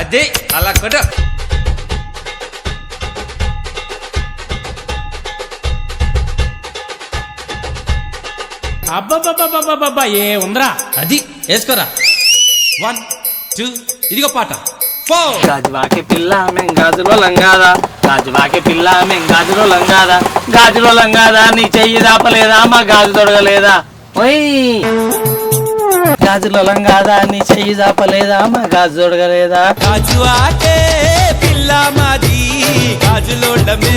అదే అలా కొట్టు. అబ్బా ఏ ఉందరా, అది వేసుకోరా. 1 2 ఇదిగో పాట. 4 గాజువాకే పిల్ల మేం గాజులో లంగాదా, గాజువాకే పిల్ల మేం గాజులో లంగాదా, గాజులో లంగాదా నీ చెయ్యి దాపలేదా మా గాజు తొడగలేదా, ఓయ్ గాజులో లంగాదా నీ చెయ్యి దాపలేదా మా గాజు తొడగలేదా. గాజువాకే పిల్ల మాది, గాజులోడమే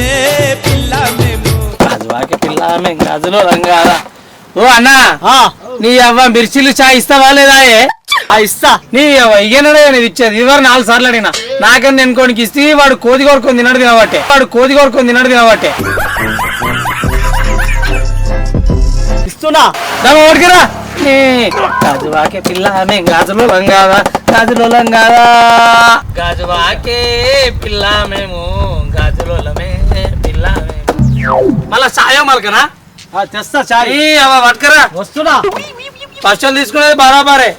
పిల్ల మేము. గాజువాకే పిల్ల మేం గాజులో లంగాదా. ఓ అన్నా నీ అవ్వ మిర్చిలు చాయ్ ఇస్తావా లేదా? ఇస్తా. నీ అవ్వ ఇయ్యనడే నేను ఇచ్చేది. ఇదివరకు 4 సార్లు అడిగినా. నాకని ఎన్కోనికి ఇస్తే వాడు కోది కొరుకొని తినడు తినబట్టే ఇస్తున్నా ఓడికిరా. గాజువాకే పిల్ల మేము గాజులో లంగాదా, గాజులో లంగాదా, గాజువాకే పిల్ల మేము గాజులోలమే పిల్ల మేము. మళ్ళా చాయో మలకనా తెస్తా చాయ్. పట్టుకరా వస్తున్నా. పచ్చలు తీసుకునేది బరాబరే.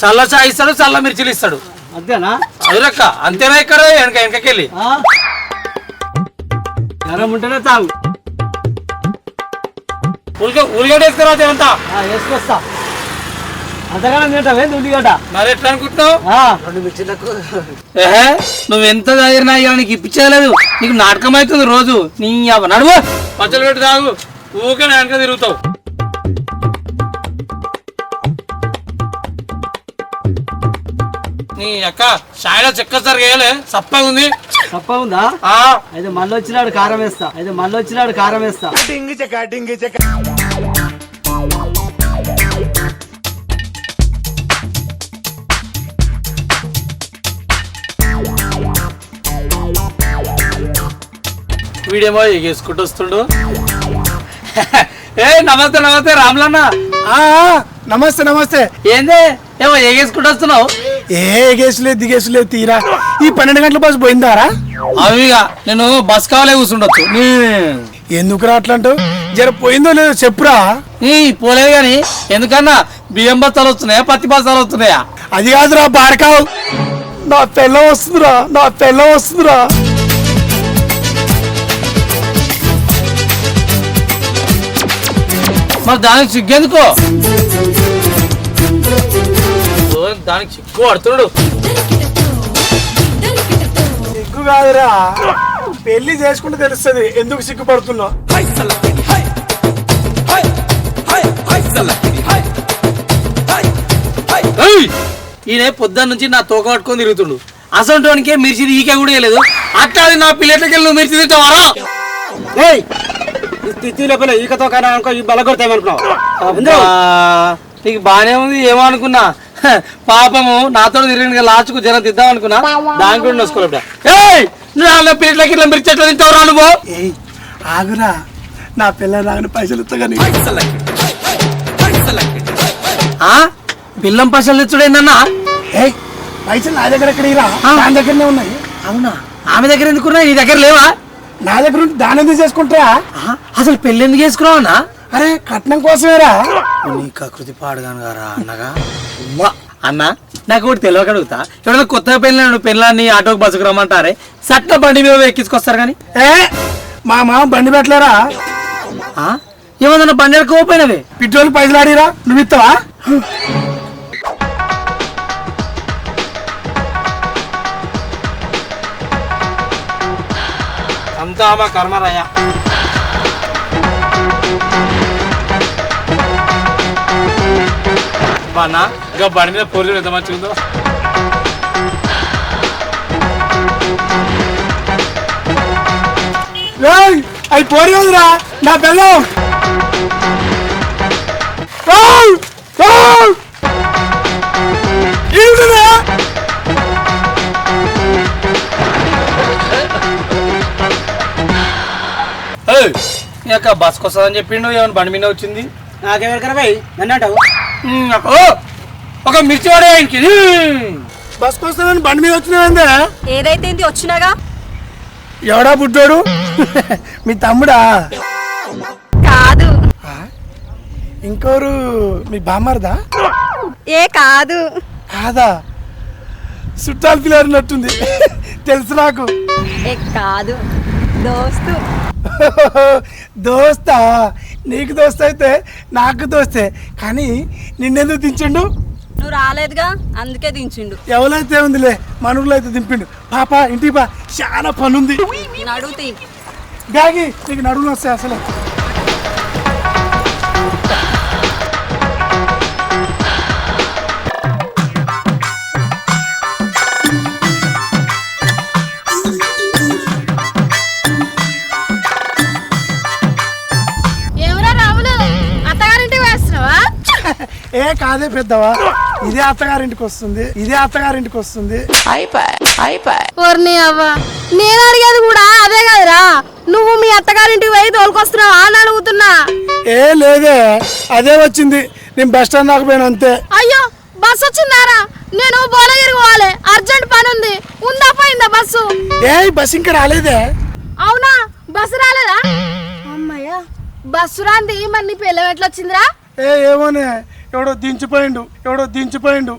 చల్ల చాయ్ ఇస్తాడు, చల్ల మిర్చిలు ఇస్తాడు. అంతేనా? అదురక్క అంతేనా? ఇక్కడ వెనకెళ్ళి గరం ఉంటేనే తాగు. ఉల్లిగడ్డ వేసుకురా అంతా వేసుకొస్తా. అంతగానే తింటావే ఉల్లిగడ్డ? మరి ఎట్లా అనుకుంటున్నావు? 2 మిర్చిలకు నువ్వు ఎంత తాగినా ఇక నీకు ఇప్పించలేదు. నీకు నాటకం అవుతుంది రోజు. నీ నడువు పచ్చలు పెట్టి తాగు. ఊకే వెనక తిరుగుతావు. నీ అక్క షాయిలో చెక్క సరిగేయలే, సప్పగా ఉంది. తప్ప ఉందా? అయితే మళ్ళీ వచ్చినాడు కారం వేస్తా. వీడేమో ఎగేసుకుంటూ వస్తుండు. ఏ నమస్తే రాములన్న. నమస్తే. ఏందే ఏమో ఎగేసుకుంటూ వస్తున్నావు? ఎగేసులేదు దిగేసులేదు తీరా. ఈ 12 గంటల బస్సు పోయిందారా? అవిగా నేను బస్ కావాలే కూర్చుండొచ్చు. ఎందుకురా అట్లాంటావు? జర పోయిందో లేదో చెప్పురా. పోలేదు గాని ఎందుకన్నా బియ్యం బస్తాలు వస్తున్నాయా, పత్తి బస్తాలు వస్తున్నాయా? అది కాదురా బాడకావు. నా పిల్ల వస్తుందిరా. మరి దానికి సిగ్గెందుకో? దానికి సిగ్గు పడుతున్నాడు. సిగ్గు కాదురా, పెళ్లి చేసుకుంటే తెలుస్తుంది ఎందుకు సిగ్గుపడుతున్నావు. ఈయన పొద్దున్న నుంచి నా తోక పట్టుకొని తిరుగుతుండు. అసంటోనికే మిర్చి ఈకే కూడా లేదు. అట్లా నా పిల్లలకి నువ్వు మిర్చి తింటావారా? ఈకతో కానీ అనుకో, ఈ బలగొడతామనుకున్నావు. నీకు బానే ఉంది ఏమో అనుకున్నా. పాపము నాతో తిరిగి లాచుకు జనం తిద్దాం అనుకున్నా. దాని కూడా నోసుకోలే. నువ్వు పిల్లలకి ఇట్లా మిర్చి ఎట్లా తింటావురా నువ్వు? ఆగురా, నా పిల్ల రాగానే పైసలు ఇస్తాగాని. బిల్లం పైసలు తెచ్చుడేందన్నా? పైసలు నా దగ్గర ఎక్కడ నా దగ్గరనే ఉన్నాయి. అవునా? ఆమె దగ్గర ఎందుకున్నాయి, నీ దగ్గర లేవా? నా దగ్గర ఉంటే దాని ఎందుకు చేసుకుంటా? అసలు పెళ్లి ఎందుకు చేసుకున్నావు అన్నా? అరే కట్నం కోసమేరా. నీకు కృతి పాడుగాను గారా అన్నగా. అన్న నాకు ఒకటి తెలియక అడుగుతా. ఎవరైనా కొత్తగా పెళ్ళాన్ని ఆటోకి బస్సుకు రమ్మంటారే, సట్ట బండి మీద ఎక్కించుకొస్తారు కానీ మా మామ బండి పెట్టలేరా? ఏమన్నా బండి ఎక్కకపోయినవి పెట్రోల్ పైసలు ఆడిరా, నువ్వు ఇస్తావా? అంతా మా కర్మరాయ. బానా ఇంకా బండి మీద పోలీసులు ఎంత మంచిగా ఉందో. అవి పోరి కదరా నా పిల్లం. బస్ వస్తుందని చెప్పిండు, ఏమైనా బండి మీద వచ్చింది. నాకెవరికరా భయ్, నన్ను అంటావు? ఒక మిర్చి వాడే ఆయనకి. బస్ వస్తానని బండి మీద వచ్చినా ఏదైతే వచ్చినాగా. ఎవడా పుట్టాడు? మీ తమ్ముడా? కాదు. ఇంకోరు మీ బామ్మర్దా? ఏ కాదు. కాదా? చుట్టాలు పిల్లరినట్టుంది. తెలుసు నాకు. కాదు దోస్తు. దోస్తా? నీకు దోస్త అయితే నాకు దోస్తే, కానీ నిన్నెందుకు దించిండు? నువ్వు రాలేదుగా అందుకే దించిండు. ఎవరైతే ఉందిలే, మనూర్లో అయితే దింపిండు. పాప ఇంటికి పా, చాలా పనుంది. నేను అడుగుతీ బ్యాగి నీకు నడువులు వస్తాయి అసలు. ఏ కాదే పెద్దవా, ఇదే అత్తగారింటికి వస్తుంది, ఇదే అత్తగారింటికి వస్తుంది. ఓర్ని అవ్వ, నేను అడిగేది కూడా అదే కదరా. నువ్వు మీ అత్తగారింటికి పోయి తోలుకొస్తున్నావా అని అడుగుతున్నా. ఏ లేదే, అదే వచ్చింది. నేను బస్ స్టాండ్ దాకా పోయినా అంతే. అయ్యో బస్ వచ్చిందారా? నేను భువనగిరి పోవాలి, అర్జెంట్ పని ఉంది. ఉందా పోయిందా బస్సు? ఏ బస్ ఇంకా రాలేదే. అవునా, బస్సు రాలేదా? అమ్మయ్యా, బస్సు రాంది. మరి నీ పిల్ల ఎట్లా వచ్చిందిరా? ఏమోనే, ఎవడో దించిపోయిండు, ఎవడో దించిపోయిండు.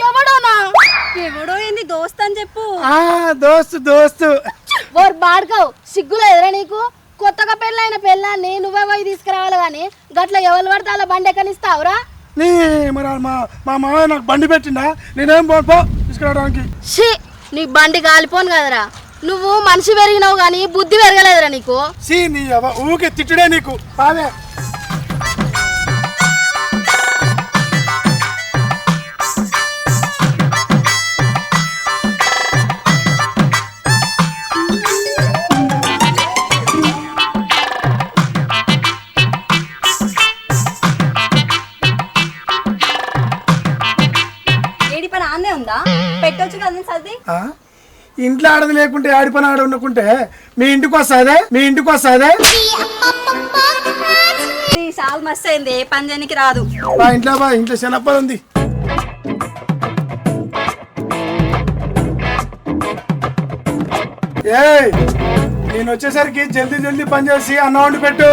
ఎవడోనా? ఎవడో ఏంది దోస్త్ అని చెప్పు. దోస్తు దోస్తు. ఓర్ బాడుకోవు, సిగ్గులో ఎదురా నీకు? కొత్తగా పెళ్ళైన పెళ్ళాన్ని నువ్వే పోయి తీసుకురావాలి గాని గట్ల ఎవరు పడితే అలా బండి ఎక్కనిస్తావురా? నీ మరి మా మామయ్య నాకు బండి పెట్టిండా, నేనేం పో తీసుకురావడానికి. షీ, నీ బండి కాలిపోను కదరా. నువ్వు మనిషి పెరిగినావు గాని బుద్ధి పెరగలేదురా నీకు. సీ నీ ఊకే తిట్టుడే నీకు. పావే ఏడి పని ఆనే ఉందా? పెట్టొచ్చు కదా సర్ది. ఇంట్లో ఆడది లేకుంటే ఆడి పని ఆడ ఉండకుంటే మీ ఇంటికి వస్తాదే, మీ ఇంటికి వస్తాదే. చాలా మస్తు అయింది, ఏ పని చేయనికి రాదు. ఇంట్లో శనప్పలు ఉంది. ఏయ్, నేను వచ్చేసరికి జల్దీ జల్దీ పని చేసి అన్నం వండి పెట్టు.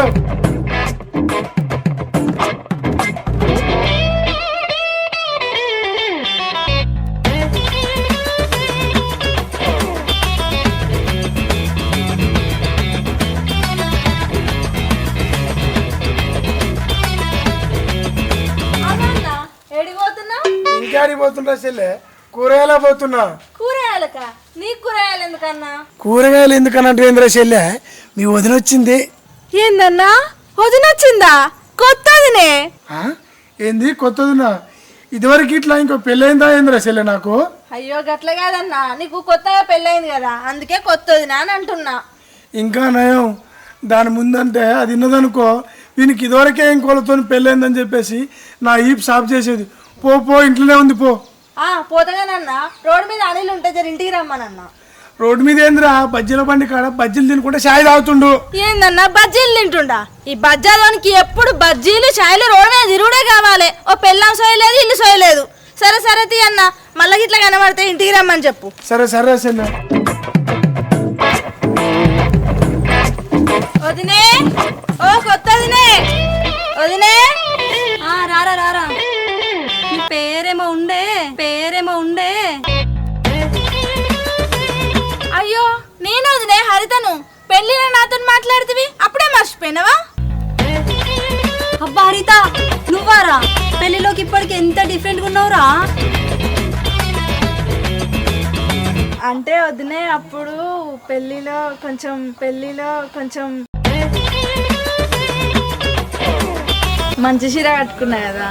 ఇంకేడికి పోతుంటా చెల్లె? కూరగాయలా పోతున్నా. కూరగాయలక? నీ కూరగాయలు ఎందుకన్నా? కూరగాయలు ఎందుకన్నట్టు ఏంద్రా చెల్లె, మీ వదిన వచ్చింది. ఏందన్నా వదిన వచ్చిందా? కొత్తదినే. ఏంది కొత్తదినా? ఇదివరకు ఇట్లా ఇంకో పెళ్ళైందా ఏంద్రా చెల్లె నాకు? అయ్యో గట్ల కాదన్నా, నీకు కొత్తగా పెళ్ళైంది కదా అందుకే కొత్తదినా అని అంటున్నా. ఇంకా నయం, దాని ముందంటే అది ఉన్నదనుకో, వీనికి ఇదివరకే ఇంకోళ్ళతో పెళ్ళైందని చెప్పేసి నా ఈప్ సాఫ్ చేసేది. పో పో, ఇంట్లోనే ఉంది పో. పోతగానన్నా, రోడ్డు మీద అనిల్ ఉంటే జర ఇంటికి రమ్మనన్నా. రోడ్డు మీద ఏందిరా, బజ్జీల బండి కాడ బజ్జీలు తినుకుంటే చాయ్ తాగుతుండు. ఏందన్నా బజ్జీలు తింటుండా? ఈ బజ్జాలోనికి ఎప్పుడు బజ్జీలు చాయ్లు రోడ్డు మీద తిరుగుడే కావాలి. ఓ పెళ్ళం సోయలేదు, ఇల్లు సోయలేదు. సరే సరే తీ అన్న, మళ్ళీ ఇట్లా కనబడితే ఇంటికి రమ్మని చెప్పు. సరే సరే చెల్లె. వదినే, ఓ కొత్తదినే, వదినే. రారా రారా, నీ పేరేమో ఉండే. అయ్యో నేను వదినే హరితను. పెళ్ళిలో నాతో మాట్లాడుతీవి, అప్పుడే మర్చిపోయినావా? అబ్బా హరిత, నువ్వారా? పెళ్లిలోకి ఇప్పటికి ఎంత డిఫరెంట్గా ఉన్నావురా. అంటే వదినే అప్పుడు పెళ్ళిలో కొంచెం మంచి చీర కట్టుకున్నా కదా.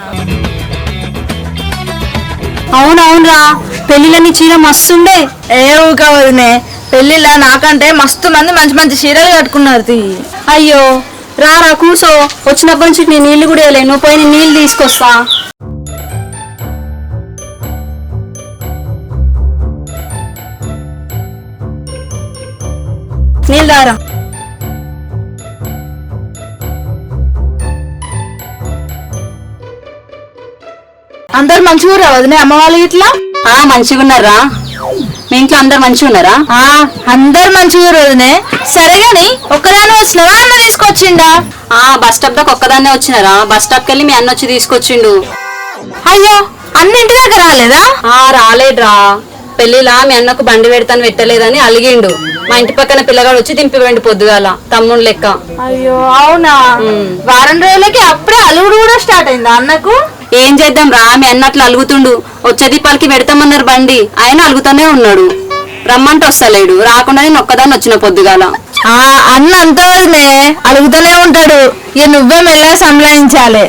అవునవునరా, పెళ్లిలో నీ చీర మస్తుండే. ఏ ఊక వదినే, పెళ్ళిలా నాకంటే మస్తు మంది మంచి మంచి చీరలు కట్టుకున్నారు. అయ్యో రారా కూసో, వచ్చినప్పటి నుంచి నేను నీళ్లు కూడా వేయలే. నువ్వు పోయి నీళ్ళు తీసుకొస్తా. నీళ్ళు దారా. అందరు మంచిగా వదినే, అమ్మ వాళ్ళు ఇట్లా? మంచిగా ఉన్నారా? మీ ఇంట్లో అందరు మంచిగా ఉన్నారా? అందరు మంచిగా వదినే. సరే గాని ఒక్కదాన్ని వచ్చినవా, అన్న తీసుకొచ్చిండా? బస్ స్టాప్ దాకా ఒక్కదాన్నే వచ్చినారా? బస్ స్టాప్కి వెళ్ళి మీ అన్న వచ్చి తీసుకొచ్చిండు. అయ్యో అన్న ఇంటి దగ్గర రాలేదా? రాలేడ్రా. పెళ్లిలా మీ అన్నకు బండి పెడతాను పెట్టలేదని అలిగిండు. మా ఇంటి పక్కన పిల్లగాడు వచ్చి దింపివ్వండి పొద్దుగాల తమ్ముడు లెక్క. అయ్యో అవునా? వారం రోజులకి అప్పుడే అలుగుడు కూడా స్టార్ట్ అయిందా అన్నకు? ఏం చేద్దాం రా, మీ అన్న అట్లా అలుగుతుండు. వచ్చే దీపాలకి పెడతామన్నారు బండి, ఆయన అలుగుతానే ఉన్నాడు. రమ్మంటే వస్తలేడు, రాకుండా నేను ఒక్కదాన్ని వచ్చిన పొద్దుగాల. అన్న అంతా వదినే అలుగుతూనే ఉంటాడు. ఇక నువ్వే మెల్లగా సంలాయించాలి.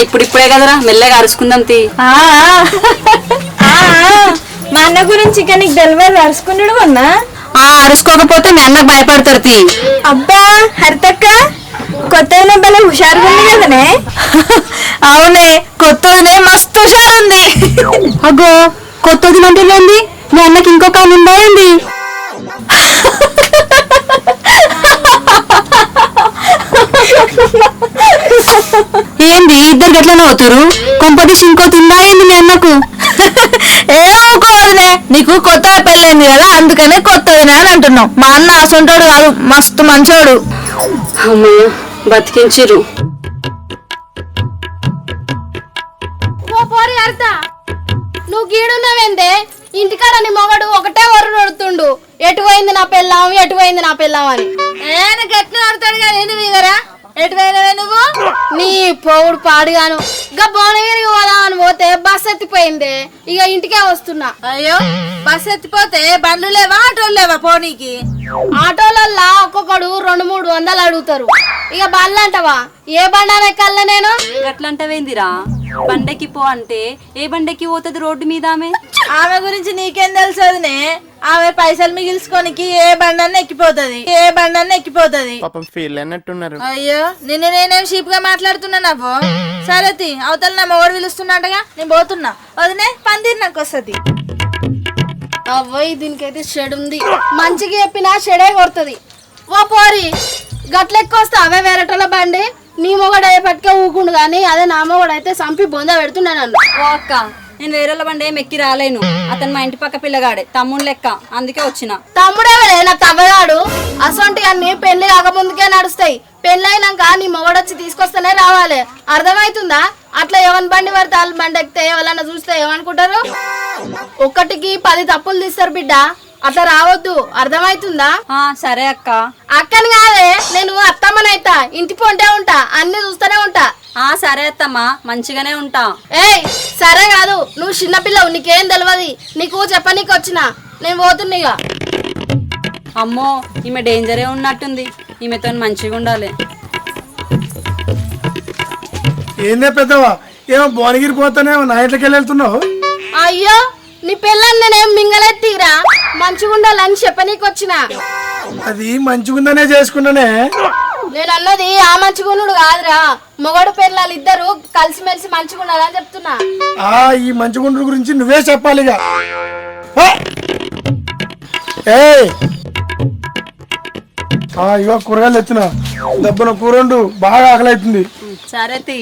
ఇప్పుడిప్పుడే కదరా, మెల్లగా అరుచుకుందాం తీ. మా అన్న గురించి ఇక నీకు తెలియదు, అరుచుకున్నాడు అన్నా. అరుచుకోకపోతే మీ అన్నకు భయపడతారు తీ. అబ్బా హరితక్క, కొత్త బల హుషారుగా ఉంది కదనే? అవునే, కొత్తనే మస్తు హుషారు ఉంది. అగో కొత్తది మంటలేంది, మీ అన్నకి ఇంకొక ఆయన ఉండాలండి. ఏంది ఇద్దరు గట్ల నవ్వుతారు? కొంపటి ఇంకో తిందా ఏంది మీ అన్నకు? ఏమోకోవద్దునే, నీకు కొత్తగా పెళ్ళైంది కదా అందుకనే కొత్తదినే అని అంటున్నావు. మా అన్న అసంటోడు కాదు, మస్తు మంచోడు. అమ్మయ్య బతికించిరు. నువ్వు గీడున్నావేందే? ఇంటికాడ నీ మొగడు ఒకటే వరు నడుతుండు, ఎటు పోయింది నా పెళ్ళాం, ఎటు పోయింది నా పెళ్ళాం అని. గట్ల నడుతాడు కానీ నువ్వు ఎటు పోయినవే నువ్వు? నీ పోవుడు పాడుగాను. ఇక భువనగిరికి పోదామని పోతే బస్ ఎత్తిపోయిందే, ఇక ఇంటికే వస్తున్నా. అయ్యో బస్ ఎత్తిపోతే బండ్లు లేవా ఆటోలు లేవా పోనీకి? ఆటోలల్లా ఒక్కొక్కడు 200-300 అడుగుతారు. ఇక బండ్లు అంటావా? ఏ బండి ఎక్కాలే నేను? గట్లంటవేందిరా? బండెక్కి పో అంటే ఏ బండెక్కి పోతుంది రోడ్డు మీద? ఆమె గురించి నీకేం తెలుసదినే? ఆమె పైసలు మిగిల్చుకోనికి ఏ బండన్న ఎక్కిపోతుంది. పాపం ఫీల్ అన్నట్టున్నారు. అయ్యో నిన్ను నేనేం షీప్ గా మాట్లాడుతున్నావు? సరే అవతల నా మొగడు పిలుస్తున్నట్టుగా నేను పోతున్నా. వదినే పందిరి నాకు వస్తుంది. అవ్వయ్ దీనికైతే షెడ్ ఉంది, మంచిగా చెప్పినా షెడే కొడుతుంది. ఓ పోరి గట్లెక్కొస్తా అవే వేరేటోళ్ళ బండి. నీ మొగడు అయ్యేపట్టుకే ఊకుండు గాని, అదే నా మొగడు అయితే సంపి బొంద పెడుతున్నా నన్ను. ఓ అక్క, నేను వేరే బండి ఏం ఎక్కి రాలేను. అతను మా ఇంటి పక్క పిల్లగాడే, తమ్ముడు లెక్క, అందుకే వచ్చిన. తమ్ముడేవలే నా తవ్వగాడు. అసొంటి అన్ని పెళ్లి కాకముందుకే నడుస్తాయి. పెళ్లి అయినాక నీ మొగడొచ్చి తీసుకొస్తేనే రావాలి, అర్థమవుతుందా? అట్లా ఎవరి బండి పడితే వాళ్ళ బండి ఎక్కితే ఎవరన్నా చూస్తే ఏమనుకుంటారు? ఒక్కటికి 10 తప్పులు తీస్తారు బిడ్డ, అట్లా రావద్దు, అర్థమవుతుందా? సరే అక్క. అక్కని కాదే, నేను అత్తమ్మనైతా, ఇంటి పొంటే ఉంటా, అన్ని చూస్తూనే ఉంటా. సరే అత్తమ్మా, మంచిగానే ఉంటా. ఏయ్ సరే కాదు, నువ్వు చిన్నపిల్లవు, నీకేం తెలియదు. నీకు చెప్పనీకి వచ్చిన, నేను పోతున్నా. అమ్మో ఈమె డేంజరే ఉన్నట్టుంది, ఈమెతో మంచిగా ఉండాలి. ఏందే పెద్దవా, ఏమో భువనగిరి పోతానే నా ఇంట్లోకి వెళ్తున్నావు? అయ్యో నీ పిల్లని నేనేం మింగలెత్తిరా, మంచిగా ఉండాలని చెప్పనీకి వచ్చిన. అది మంచిగుందనే చేసుకున్నానే. నేను అన్నది ఆ మంచిగుండు కాదురా, మొగడు పిల్లలు ఇద్దరు కలిసిమెలిసి మంచిగా ఉండాలని చెప్తున్నా. ఈ మంచిగుండు గురించి నువ్వే చెప్పాలిగా. ఇవో కూరగాయలు ఎత్తున, దెబ్బన కూరండు, బాగా ఆకలి అవుతుంది. సరే తీ.